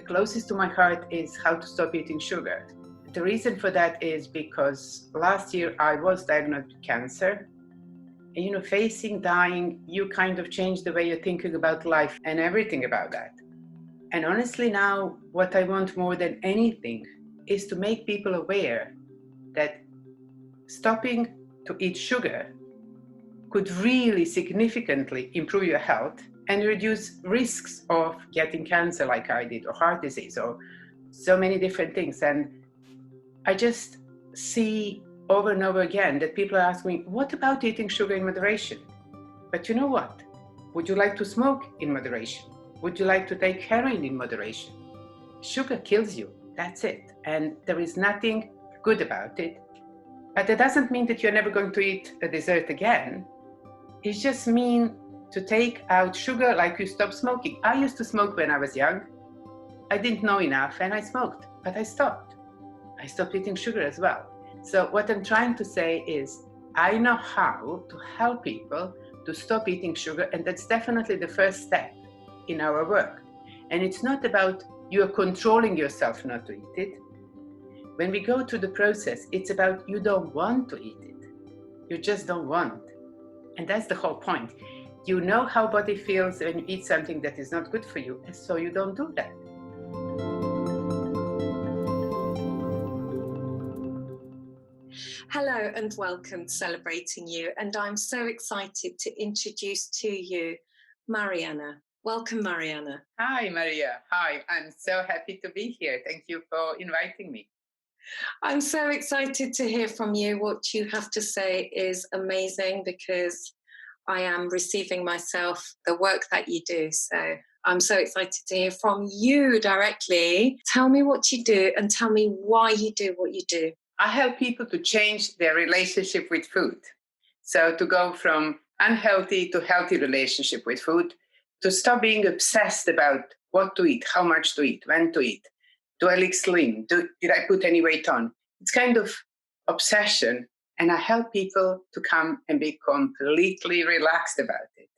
closest to my heart is how to stop eating sugar. The reason for that is because last year I was diagnosed with cancer. And facing dying, you kind of change the way you're thinking about life and everything about that. And honestly now, what I want more than anything is to make people aware that stopping to eat sugar could really significantly improve your health and reduce risks of getting cancer like I did, or heart disease, or so many different things. And I just see over and over again that people are asking me, what about eating sugar in moderation? But you know what? Would you like to smoke in moderation? Would you like to take heroin in moderation? Sugar kills you, that's it. And there is nothing good about it. But that doesn't mean that you're never going to eat a dessert again. It just means to take out sugar like you stop smoking. I used to smoke when I was young. I didn't know enough and I smoked, but I stopped. I stopped eating sugar as well. So what I'm trying to say is, I know how to help people to stop eating sugar, and that's definitely the first step in our work. And it's not about you're controlling yourself not to eat it. When we go through the process, it's about you don't want to eat it. You just don't want. And that's the whole point. You know how body feels when you eat something that is not good for you, and so you don't do that. Hello and welcome to Celebrating You, and I'm so excited to introduce to you Marijana. Welcome, Marijana. Hi, Maria. Hi, I'm so happy to be here. Thank you for inviting me. I'm so excited to hear from you. What you have to say is amazing, because I am receiving myself the work that you do. So I'm so excited to hear from you directly. Tell me what you do and tell me why you do what you do. I help people to change their relationship with food. So to go from unhealthy to healthy relationship with food, to stop being obsessed about what to eat, how much to eat, when to eat. Do I look slim? Did I put any weight on? It's kind of obsession. And I help people to come and be completely relaxed about it.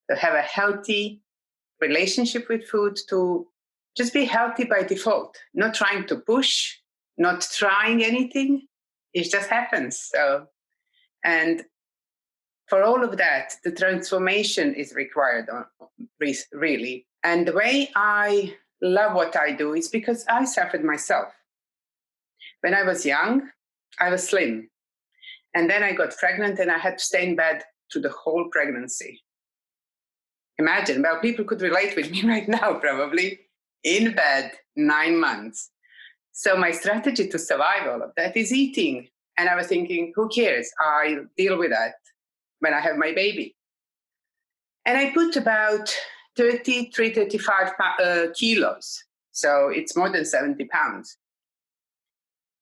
To have a healthy relationship with food, to just be healthy by default, not trying to push, not trying anything. It just happens. So, and for all of that, the transformation is required, really. And the way I love what I do is because I suffered myself. When I was young, I was slim. And then I got pregnant and I had to stay in bed through the whole pregnancy. Imagine, well, people could relate with me right now, probably, in bed 9 months. So my strategy to survive all of that is eating. And I was thinking, who cares? I'll deal with that when I have my baby. And I put about 35 kilos. So it's more than 70 pounds.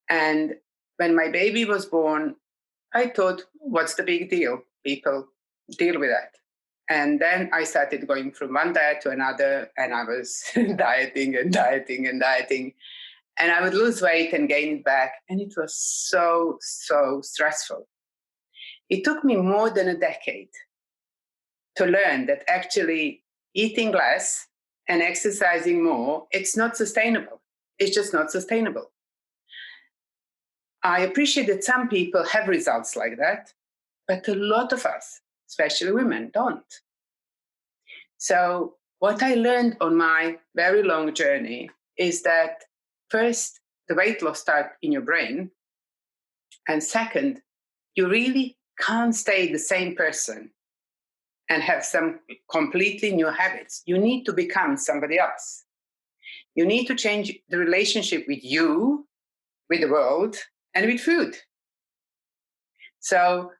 And when my baby was born, I thought, what's the big deal? People deal with that. And then I started going from one diet to another, and I was dieting. And I would lose weight and gain it back. And it was so stressful. It took me more than a decade to learn that actually eating less and exercising more, it's not sustainable. It's just not sustainable. I appreciate that some people have results like that, but a lot of us, especially women, don't. So what I learned on my very long journey is that first, the weight loss starts in your brain. And second, you really can't stay the same person and have some completely new habits. You need to become somebody else. You need to change the relationship with you, with the world, and with food. So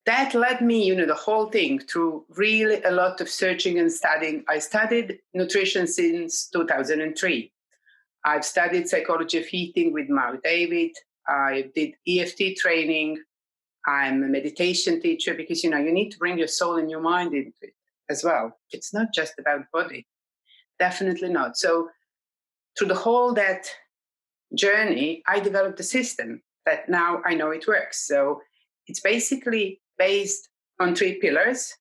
that led me, the whole thing through really a lot of searching and studying. I studied nutrition since 2003. I've studied psychology of eating with Mark David. I did EFT training. I'm a meditation teacher because, you need to bring your soul and your mind into it as well. It's not just about body. Definitely not. So through the whole that journey, I developed a system that now I know it works. So it's basically based on 3 pillars.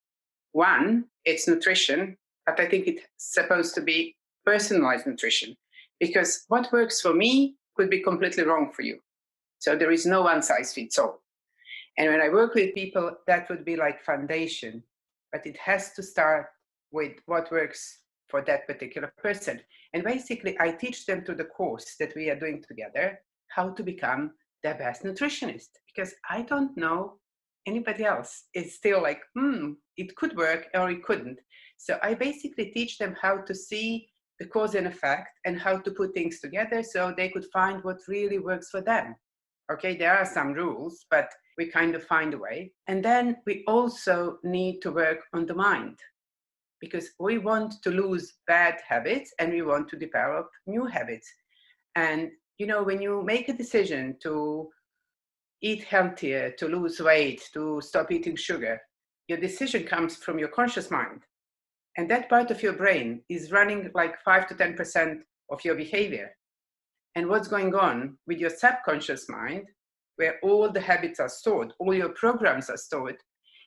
One, it's nutrition, but I think it's supposed to be personalized nutrition. Because what works for me could be completely wrong for you. So there is no one size fits all. And when I work with people, that would be like foundation, but it has to start with what works for that particular person. And basically, I teach them through the course that we are doing together how to become their best nutritionist, because I don't know anybody else. It's still like, it could work or it couldn't. So I basically teach them how to see the cause and effect and how to put things together so they could find what really works for them. Okay, there are some rules, but we kind of find a way. And then we also need to work on the mind, because we want to lose bad habits and we want to develop new habits. And, when you make a decision to eat healthier, to lose weight, to stop eating sugar, your decision comes from your conscious mind. And that part of your brain is running like 5 to 10% of your behavior. And what's going on with your subconscious mind, where all the habits are stored, all your programs are stored,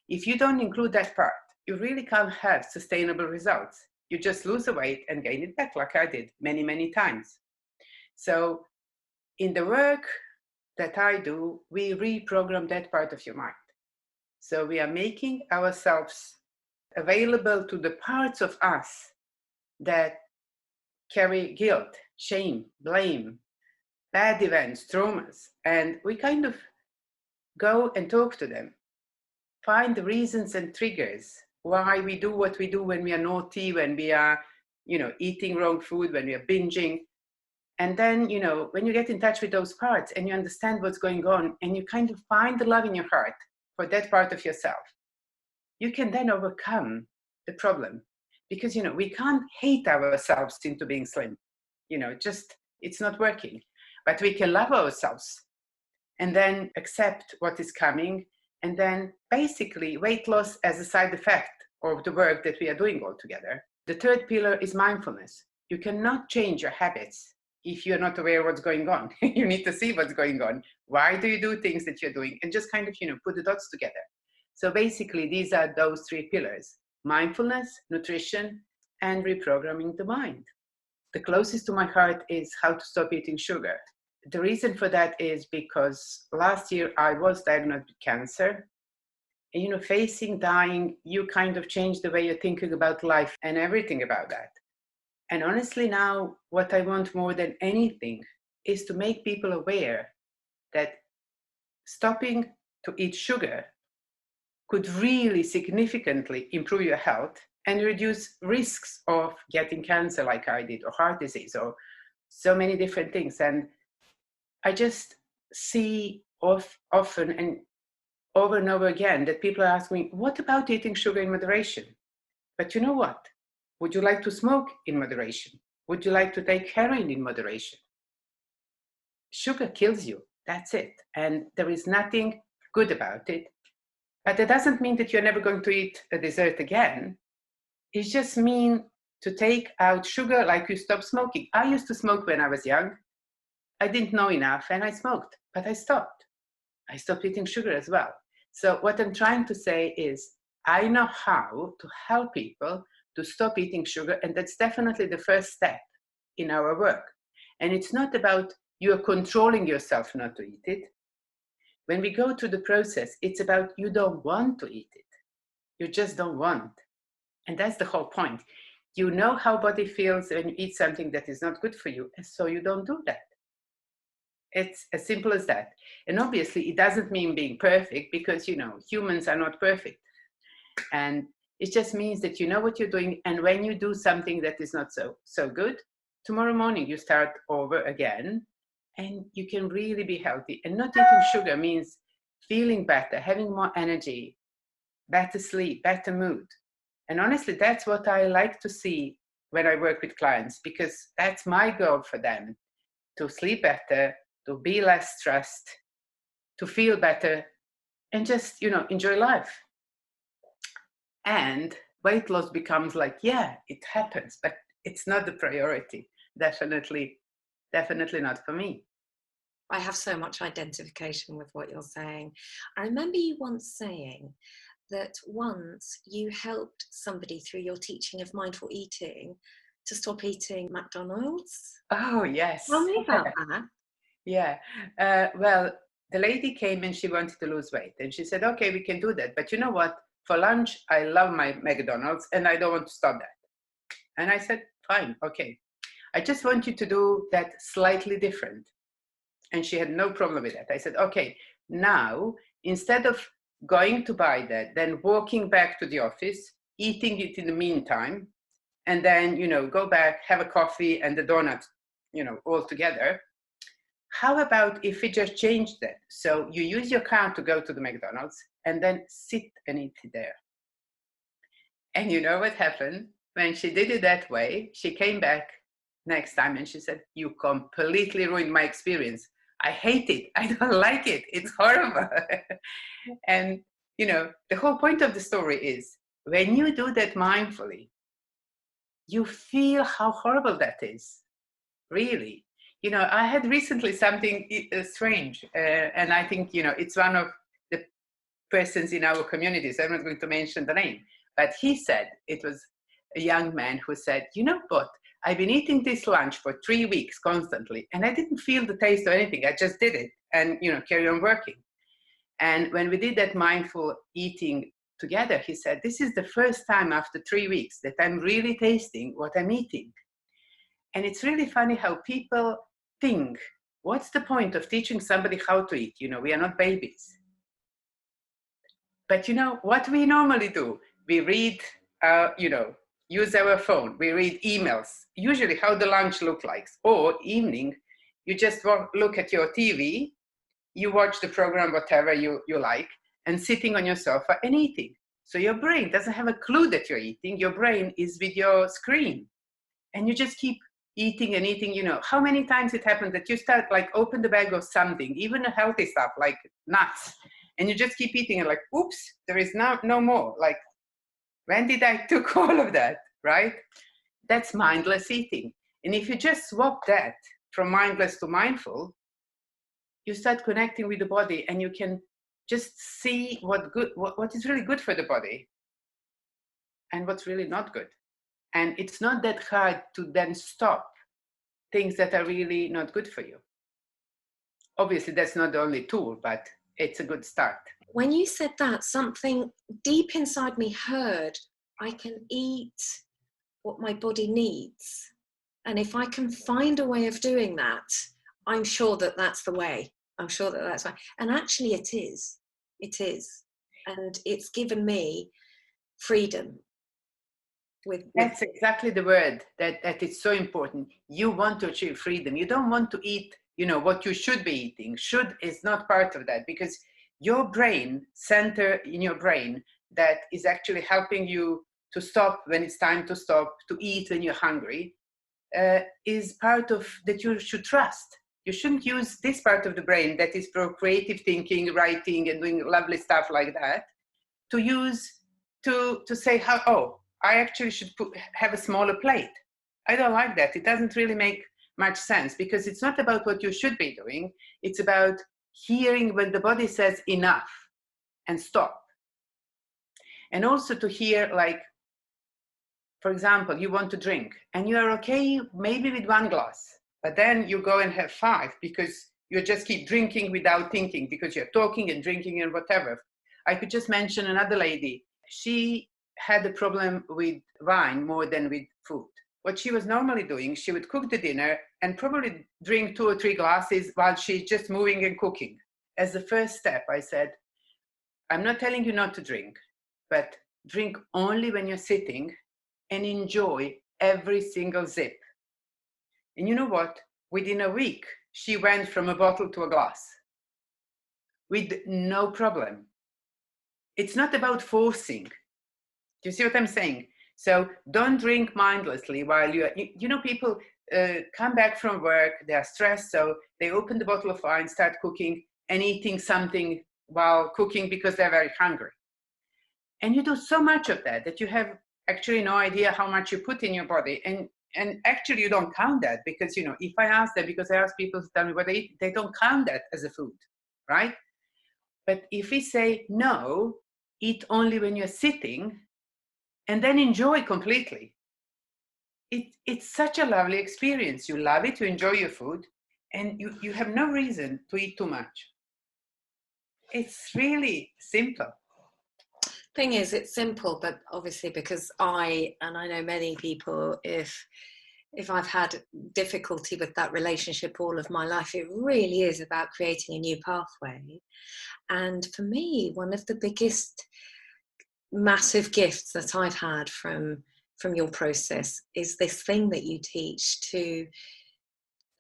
if you don't include that part, you really can't have sustainable results. You just lose the weight and gain it back, like I did many, many times. So in the work that I do, we reprogram that part of your mind. So we are making ourselves available to the parts of us that carry guilt, shame, blame, bad events, traumas, and we kind of go and talk to them, find the reasons and triggers why we do what we do when we are naughty, when we are, eating wrong food, when we are binging. And then, when you get in touch with those parts and you understand what's going on and you kind of find the love in your heart for that part of yourself, you can then overcome the problem. Because, we can't hate ourselves into being slim. It's not working. But we can love ourselves and then accept what is coming, and then basically weight loss as a side effect of the work that we are doing all together. The third pillar is mindfulness. You cannot change your habits if you're not aware of what's going on. You need to see what's going on. Why do you do things that you're doing? And just kind of, put the dots together. So basically, these are those three pillars: mindfulness, nutrition, and reprogramming the mind. The closest to my heart is how to stop eating sugar. The reason for that is because last year I was diagnosed with cancer. And, facing dying, you kind of change the way you're thinking about life and everything about that. And honestly, now what I want more than anything is to make people aware that stopping to eat sugar could really significantly improve your health and reduce risks of getting cancer like I did, or heart disease, or so many different things. And I just see often and over again that people ask me, what about eating sugar in moderation? But you know what? Would you like to smoke in moderation? Would you like to take heroin in moderation? Sugar kills you. That's it. And there is nothing good about it. But that doesn't mean that you're never going to eat a dessert again. It just means to take out sugar like you stop smoking. I used to smoke when I was young. I didn't know enough and I smoked, but I stopped. I stopped eating sugar as well. So what I'm trying to say is I know how to help people to stop eating sugar, and that's definitely the first step in our work. And it's not about you're controlling yourself not to eat it. When we go through the process, it's about you don't want to eat it. You just don't want. And that's the whole point. You know how body feels when you eat something that is not good for you, and so you don't do that. It's as simple as that. And obviously, it doesn't mean being perfect, because, humans are not perfect. And it just means that you know what you're doing. And when you do something that is not so good, tomorrow morning you start over again and you can really be healthy. And not eating sugar means feeling better, having more energy, better sleep, better mood. And honestly, that's what I like to see when I work with clients, because that's my goal for them: to sleep better, to be less stressed, to feel better, and just, enjoy life. And weight loss becomes like, yeah, it happens, but it's not the priority. Definitely not for me. I have so much identification with what you're saying. I remember you once saying that once you helped somebody through your teaching of mindful eating to stop eating McDonald's. Oh, yes. Tell me about that. Yeah. Well, the lady came and she wanted to lose weight. And she said, okay, we can do that. But you know what? For lunch, I love my McDonald's and I don't want to stop that. And I said, fine, okay. I just want you to do that slightly different. And she had no problem with that. I said, okay, now, instead of going to buy that, then walking back to the office, eating it in the meantime, and then, go back, have a coffee and the donut, all together. How about if we just change that? So you use your car to go to the McDonald's and then sit and eat it there. And you know what happened? When she did it that way, she came back next time and she said, you completely ruined my experience. I hate it. I don't like it. It's horrible. And, the whole point of the story is when you do that mindfully, you feel how horrible that is. Really. I had recently something strange, and I think, it's one of the persons in our communities. I'm not going to mention the name, but he said, it was a young man who said, you know what? I've been eating this lunch for 3 weeks constantly, and I didn't feel the taste or anything. I just did it and, carry on working. And when we did that mindful eating together, he said, this is the first time after 3 weeks that I'm really tasting what I'm eating. And it's really funny how people think, what's the point of teaching somebody how to eat? We are not babies. But what we normally do, we read, use our phone, we read emails, usually how the lunch look like, or evening, you just look at your TV, you watch the program, whatever you like, and sitting on your sofa and eating. So your brain doesn't have a clue that you're eating, your brain is with your screen. And you just keep eating and eating, how many times it happened that you start open the bag of something, even a healthy stuff like nuts, and you just keep eating and oops, there is no more. When did I took all of that, right? That's mindless eating. And if you just swap that from mindless to mindful, you start connecting with the body and you can just see what is really good for the body and what's really not good. And it's not that hard to then stop things that are really not good for you. Obviously, that's not the only tool, but it's a good start. When you said that, something deep inside me heard, I can eat what my body needs. And if I can find a way of doing that, I'm sure that that's the way. I'm sure that that's right. And actually it is. It is. And it's given me freedom. That's exactly the word that is so important. You want to achieve freedom. You don't want to eat, what you should be eating. Should is not part of that, because your brain, center in your brain that is actually helping you to stop when it's time to stop, to eat when you're hungry, is part of that you should trust. You shouldn't use this part of the brain that is for creative thinking, writing, and doing lovely stuff like that, to use to say I actually should have a smaller plate. I don't like that. It doesn't really make much sense, because it's not about what you should be doing. It's about hearing when the body says enough and stop. And also to hear, for example, you want to drink and you are okay maybe with 1 glass, but then you go and have 5 because you just keep drinking without thinking, because you're talking and drinking and whatever. I could just mention another lady. She had a problem with wine more than with food. What she was normally doing, she would cook the dinner and probably drink 2 or 3 glasses while she's just moving and cooking. As the first step, I said, I'm not telling you not to drink, but drink only when you're sitting and enjoy every single sip. And you know what? Within a week, she went from a bottle to a glass with no problem. It's not about forcing. Do you see what I'm saying? So don't drink mindlessly while people come back from work, they are stressed, so they open the bottle of wine, start cooking and eating something while cooking because they're very hungry. And you do so much of that you have actually no idea how much you put in your body. And actually you don't count that, because, if I ask them, because I ask people to tell me what they eat, they don't count that as a food, right? But if we say, no, eat only when you're sitting, and then enjoy completely. it's such a lovely experience. You love it, you enjoy your food, and you have no reason to eat too much. It's really simple. Thing is, it's simple, but obviously because I know many people, if I've had difficulty with that relationship all of my life, it really is about creating a new pathway. And for me, one of the biggest massive gifts that I've had from your process is this thing that you teach to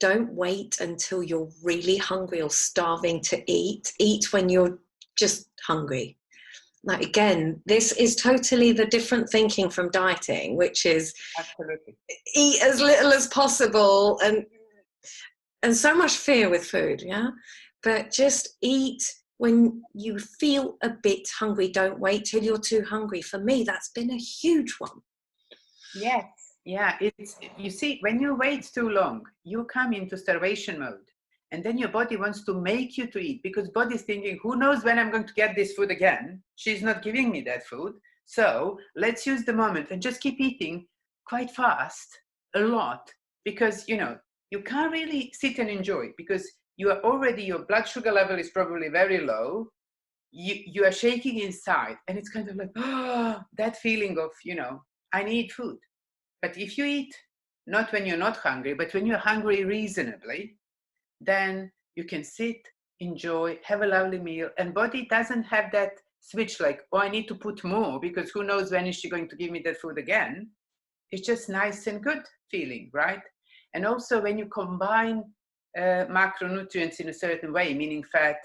don't wait until you're really hungry or starving to eat when you're just hungry. Like, again, this is totally the different thinking from dieting, which is Absolutely eat as little as possible, and so much fear with food, yeah? But just eat when you feel a bit hungry. Don't wait till you're too hungry. For me, that's been a huge one. Yes, yeah. It's, you see, when you wait too long, you come into starvation mode, and then your body wants to make you to eat, because body's thinking, who knows when I'm going to get this food again? She's not giving me that food. So let's use the moment and just keep eating quite fast, a lot, because, you know, you can't really sit and enjoy, because you are already, your blood sugar level is probably very low. You are shaking inside, and it's kind of like, oh, that feeling of, you know, I need food. But if you eat not when you're not hungry, but when you're hungry reasonably, then you can sit, enjoy, have a lovely meal, and body doesn't have that switch like, oh, I need to put more, because who knows when is she going to give me that food again. It's just nice and good feeling, right? And also when you combine macronutrients in a certain way, meaning fat,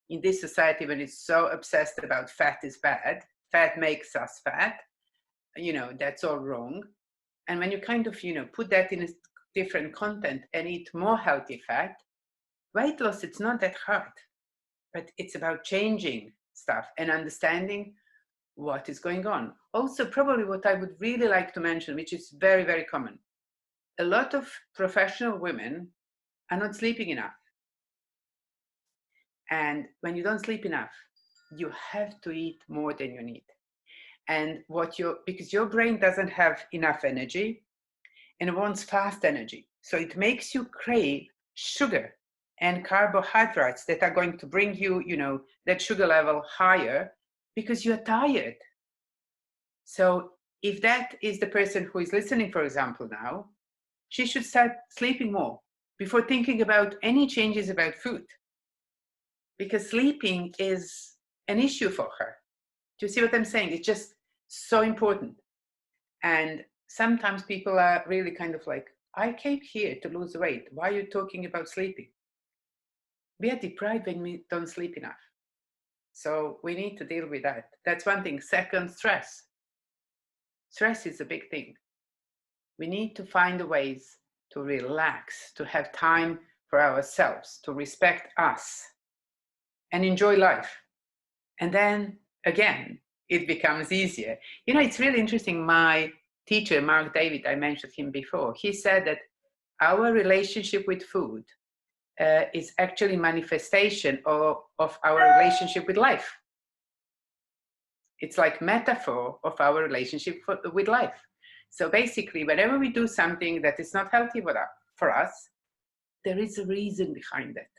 in this society when it's so obsessed about fat is bad, fat makes us fat, you know, that's all wrong. And when you kind of, you know, put that in a different content and eat more healthy fat, weight loss, it's not that hard, but it's about changing stuff and understanding what is going on. Also, probably what I would really like to mention, which is very, very common, a lot of professional women are not sleeping enough. And when you don't sleep enough, you have to eat more than you need. And because your brain doesn't have enough energy and it wants fast energy. So it makes you crave sugar and carbohydrates that are going to bring you, you know, that sugar level higher because you're tired. So if that is the person who is listening, for example, now, she should start sleeping more before thinking about any changes about food, because sleeping is an issue for her. Do you see what I'm saying? It's just so important. And sometimes people are really kind of like, I came here to lose weight. Why are you talking about sleeping? We are deprived when we don't sleep enough. So we need to deal with that. That's one thing. Second, stress. Stress is a big thing. We need to find ways to relax, to have time for ourselves, to respect us and enjoy life. And then again, it becomes easier. You know, it's really interesting. My teacher, Mark David, I mentioned him before, he said that our relationship with food is actually manifestation of our relationship with life. It's like metaphor of our relationship with life. So basically, whenever we do something that is not healthy for us, there is a reason behind it.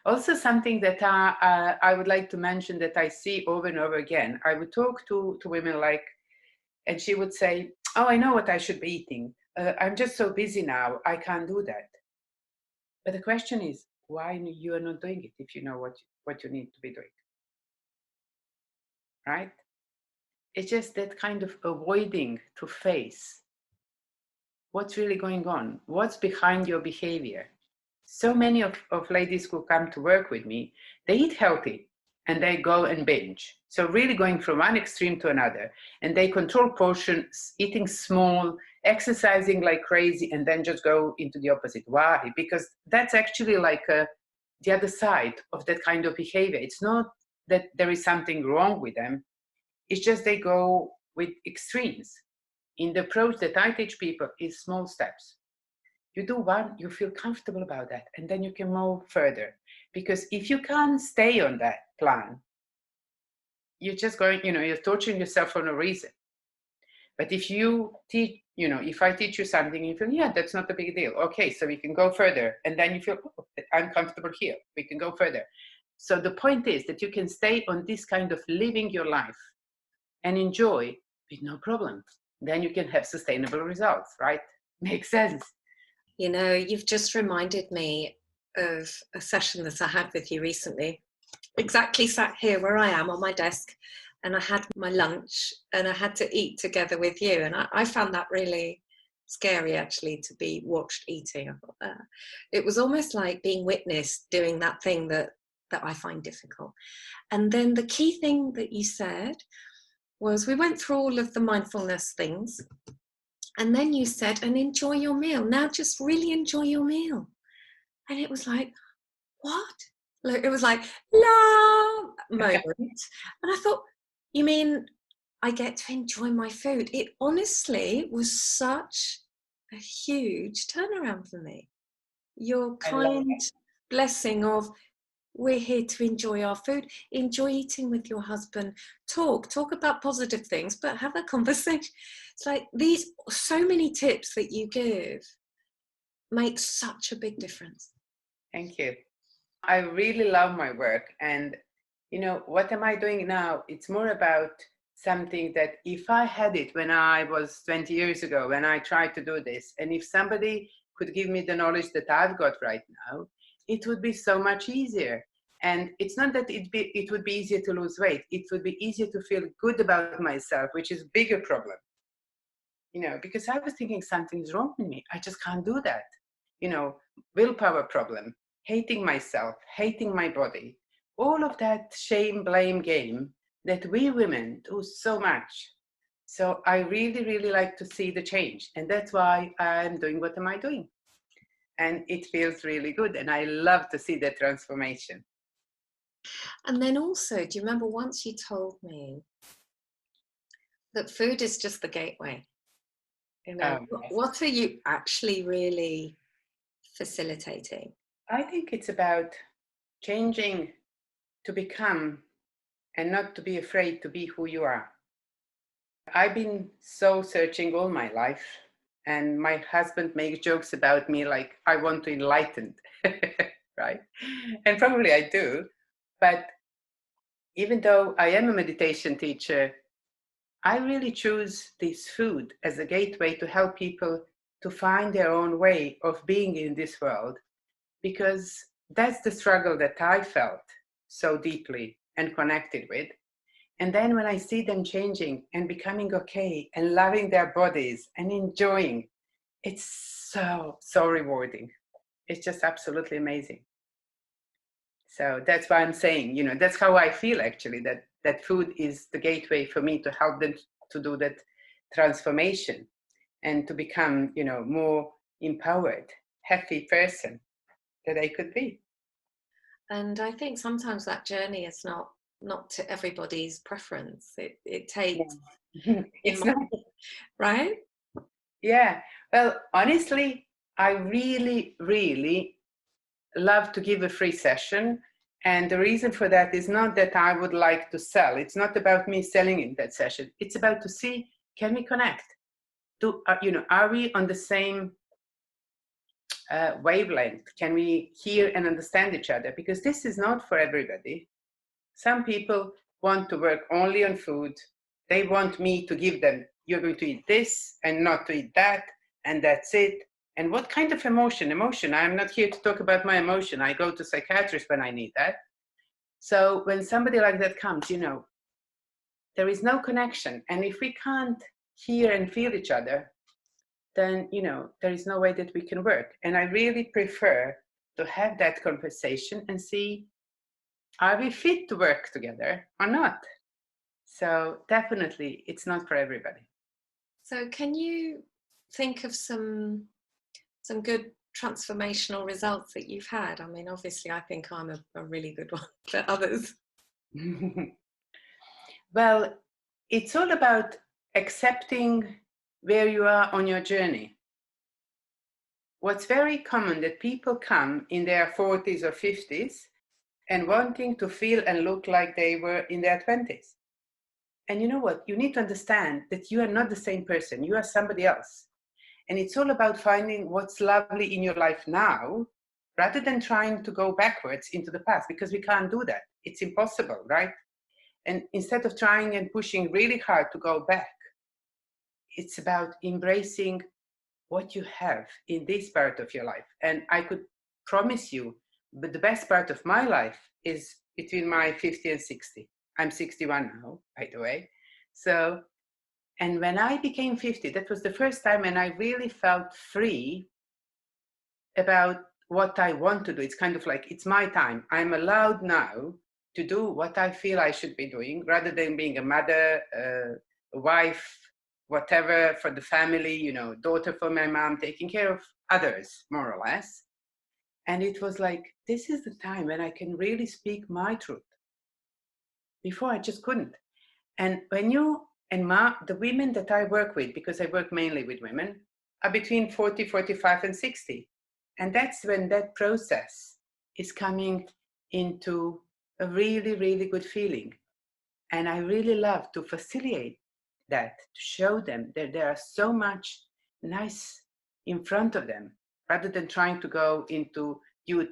Also, something that I would like to mention that I see over and over again, I would talk to women like, and she would say, oh, I know what I should be eating. I'm just so busy now, I can't do that. But the question is, why you are not doing it if you know what you need to be doing, right? It's just that kind of avoiding to face what's really going on, what's behind your behavior. So many of ladies who come to work with me, they eat healthy and they go and binge. So really going from one extreme to another, and they control portions, eating small, exercising like crazy, and then just go into the opposite. Why? Because that's actually like the other side of that kind of behavior. It's not that there is something wrong with them. It's just they go with extremes. In the approach that I teach people is small steps. You do one, you feel comfortable about that, and then you can move further. Because if you can't stay on that plan, you're just going, you know, you're torturing yourself for no reason. But if you teach, if I teach you something, you feel, yeah, that's not a big deal. Okay, so we can go further. And then you feel, oh, I'm comfortable here. We can go further. So the point is that you can stay on this kind of living your life and enjoy with no problem. Then you can have sustainable results, right? Makes sense. You've just reminded me of a session that I had with you recently. Exactly sat here where I am on my desk, and I had my lunch and I had to eat together with you. And I found that really scary, actually, to be watched eating. I thought it was almost like being witnessed doing that thing that I find difficult. And then the key thing that you said was, we went through all of the mindfulness things, and then you said, and enjoy your meal. Now just really enjoy your meal. And it was like, what? Like, it was like, la moment. And I thought, you mean I get to enjoy my food? It honestly was such a huge turnaround for me. Your kind blessing of, we're here to enjoy our food, enjoy eating with your husband, talk about positive things, but have a conversation. It's like these, so many tips that you give make such a big difference. Thank you. I really love my work. And, what am I doing now? It's more about something that if I had it when I was 20 years ago, when I tried to do this, and if somebody could give me the knowledge that I've got right now, it would be so much easier. And it's not that it would be easier to lose weight. It would be easier to feel good about myself, which is a bigger problem. Because I was thinking something's wrong with me. I just can't do that. Willpower problem, hating myself, hating my body, all of that shame, blame game that we women do so much. So I really, really like to see the change. And that's why I'm doing what am I doing. And it feels really good. And I love to see the transformation. And then also, do you remember once you told me that food is just the gateway? Yes. What are you actually really facilitating? I think it's about changing to become and not to be afraid to be who you are. I've been so searching all my life, and my husband makes jokes about me like I want to enlighten, right? And probably I do, but even though I am a meditation teacher, I really choose this food as a gateway to help people to find their own way of being in this world, because that's the struggle that I felt so deeply and connected with. And then when I see them changing and becoming okay and loving their bodies and enjoying, it's so rewarding. It's just absolutely amazing. So that's why I'm saying, that's how I feel actually, that food is the gateway for me to help them to do that transformation and to become, more empowered, happy person that I could be. And I think sometimes that journey is not to everybody's preference. It takes, It's not. Right? Yeah. Well, honestly, I really, really love to give a free session. And the reason for that is not that I would like to sell. It's not about me selling in that session. It's about to see, can we connect? Are we on the same wavelength? Can we hear and understand each other? Because this is not for everybody. Some people want to work only on food. They want me to give them, you're going to eat this and not to eat that, and that's it. And what kind of emotion? I'm not here to talk about my emotion. I go to psychiatrist when I need that. So when somebody like that comes, there is no connection. And if we can't hear and feel each other, then, there is no way that we can work. And I really prefer to have that conversation and see, are we fit to work together or not? So definitely it's not for everybody. So can you think of some good transformational results that you've had? I mean, obviously I think I'm a really good one for others. Well, it's all about accepting where you are on your journey. What's very common that people come in their 40s or 50s and wanting to feel and look like they were in their 20s. And you know what? You need to understand that you are not the same person. You are somebody else. And it's all about finding what's lovely in your life now, rather than trying to go backwards into the past, because we can't do that. It's impossible, right? And instead of trying and pushing really hard to go back, it's about embracing what you have in this part of your life. And I could promise you, but the best part of my life is between my 50 and 60. I'm 61 now, by the way. So, and when I became 50, that was the first time when I really felt free about what I want to do. It's kind of like, it's my time. I'm allowed now to do what I feel I should be doing, rather than being a mother, a wife, whatever for the family, you know, daughter for my mom, taking care of others, more or less. And it was like, this is the time when I can really speak my truth. Before I just couldn't. And when you, and the women that I work with, because I work mainly with women, are between 40, 45 and 60. And that's when that process is coming into a really, really good feeling. And I really love to facilitate that, to show them that there are so much nice in front of them, rather than trying to go into youth.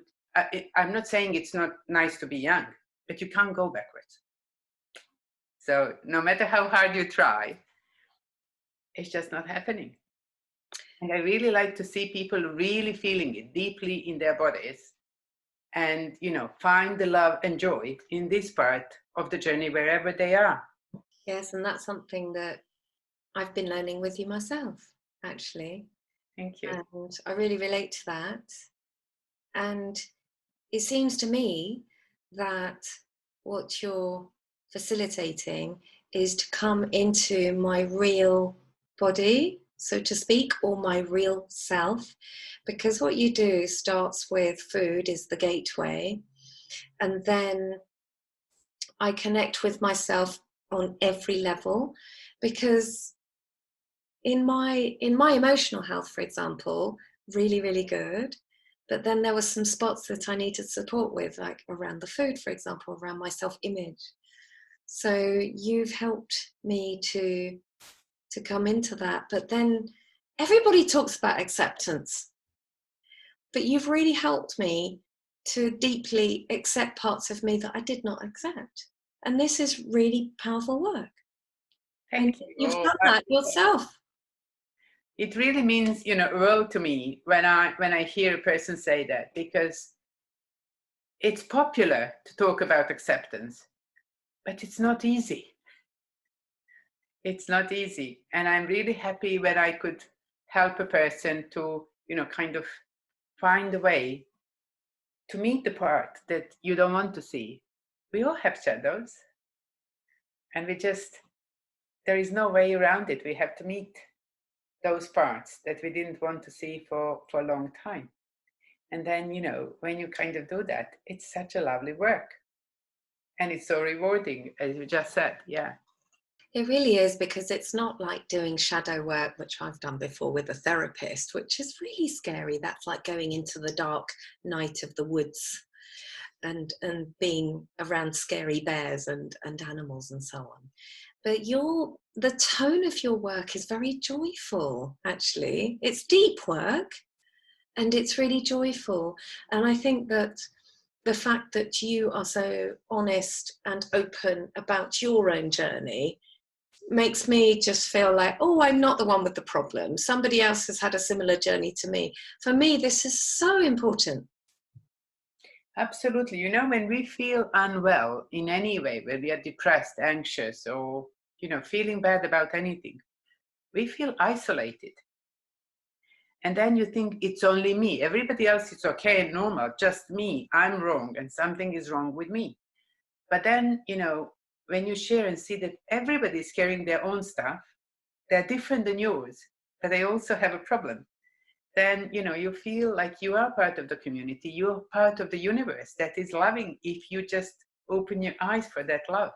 I'm not saying it's not nice to be young, but you can't go backwards. So no matter how hard you try, it's just not happening. And I really like to see people really feeling it deeply in their bodies, and, you know, find the love and joy in this part of the journey wherever they are. Yes, and that's something that I've been learning with you myself, actually. Thank you. And I really relate to that. And it seems to me that what you're facilitating is to come into my real body, so to speak, or my real self, because what you do starts with food is the gateway, and then I connect with myself on every level, because in my emotional health, for example, really, really good. But then there were some spots that I needed support with, like around the food, for example, around my self-image. So you've helped me to come into that. But then everybody talks about acceptance, but you've really helped me to deeply accept parts of me that I did not accept. And this is really powerful work. Thank you. You've done that yourself. It really means, you know, a world to me when I hear a person say that, because it's popular to talk about acceptance, but it's not easy. It's not easy. And I'm really happy when I could help a person to, you know, kind of find a way to meet the part that you don't want to see. We all have shadows, and there is no way around it. We have to meet those parts that we didn't want to see for a long time. And then, you know, when you kind of do that, it's such a lovely work. And it's so rewarding, as you just said. Yeah. It really is, because it's not like doing shadow work, which I've done before with a therapist, which is really scary. That's like going into the dark night of the woods and being around scary bears and animals and so on. But the tone of your work is very joyful, actually. It's deep work and it's really joyful. And I think that the fact that you are so honest and open about your own journey makes me just feel like, oh, I'm not the one with the problem. Somebody else has had a similar journey to me. For me, this is so important. Absolutely. You know, when we feel unwell in any way, when we are depressed, anxious, or, you know, feeling bad about anything, we feel isolated. And then you think it's only me. Everybody else is okay and normal, just me. I'm wrong and something is wrong with me. But then, you know, when you share and see that everybody is carrying their own stuff, they're different than yours, but they also have a problem, then, you know, you feel like you are part of the community. You're part of the universe that is loving if you just open your eyes for that love.